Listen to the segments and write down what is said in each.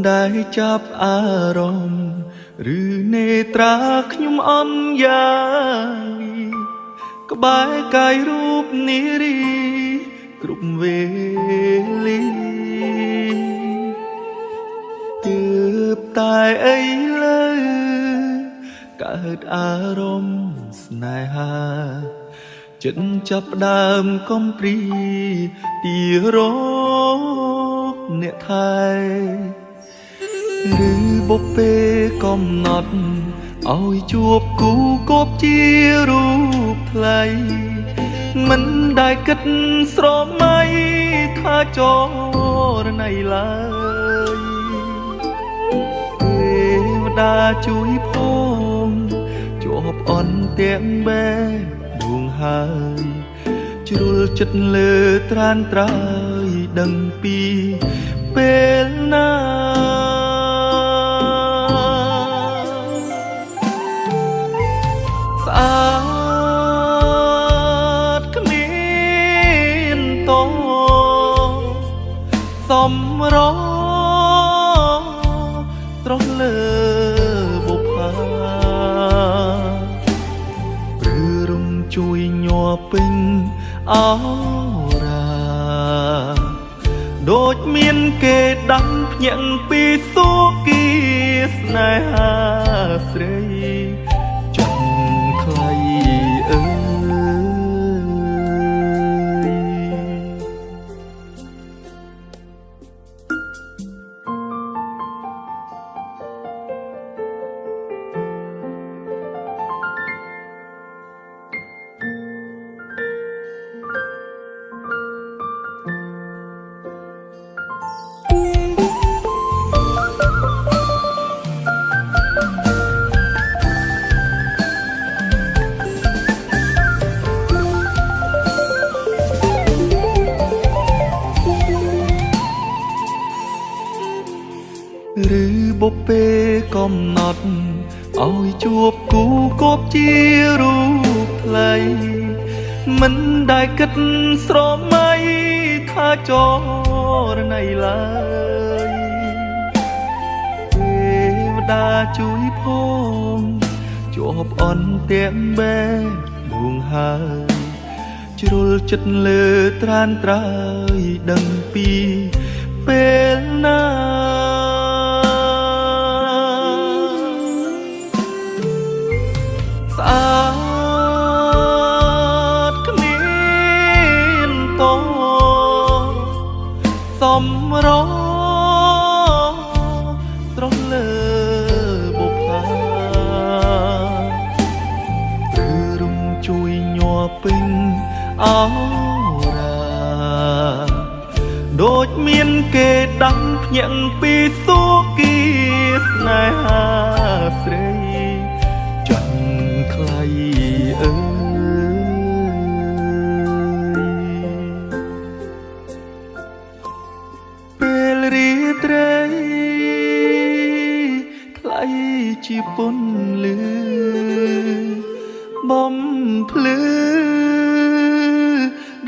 ដែលចាប់អារម្មណ៍ឬនេត្រាខ្ញុំអន់យ៉ាងក្បែរកាយរូបនារីគ្រប់វេលាទើបតែអីលើកើតអារម្មណ៍ស្នេហាចិត្តចាប់ផ្ដើមកំព្រីទីរកអ្នកថែឬបុព្វេកំណត់ឲ្យជួបគូគប់ជារូបថ្លៃមិនដែលគិតស្រមៃថាចរណៃឡើយទេវតាជួយផងជាប់អន់ទាំងបែដួងហើយជ្រុលចិត្តលើត្រានត្រើយដឹងពីពេលណាស្អាតគ្មានតសំរងត្រង់លើបុប្ផាព្រឺរំជួយញ័រពេញអរាដូចមានគេដាំភ្ញាក់ពីសុគីស្នេហាស្រីចង់ខ្លៃអើយឬបុព្វេកំណត់ឲ្យជួបគូគប់ជារូបថ្លៃមិនដែលគិតស្រមៃថាចរណៃឡើយទេវតាជួយផងជាប់អន់ទាំងបែដួងហើយជ្រុលចិត្តលើត្រានត្រើយដឹងពីពេលណាស្អាតគ្មានតសំរងត្រង់លើបុប្ផាព្រឺរំជួយញ័រពេញអរាដូចមានគេដាំភ្ញាក់ពីសុគីស្នេហាស្រីខ្លៃអើយពេលរាត្រីខ្លៃជាពន្លឺបំភ្លឺ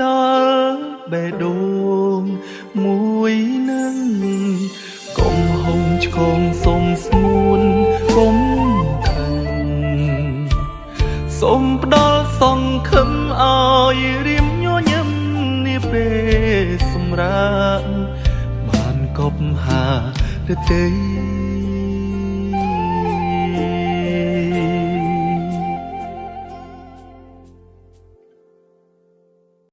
ដល់បេះដូងមួយនឹងកុំហុំឆ្កងសុំស្ងួនកុំសូមផ្ដល់សង្ឃឹមឲ្យរៀមញញឹមនេះពេលសម្រាប់បានកប់ហារទេ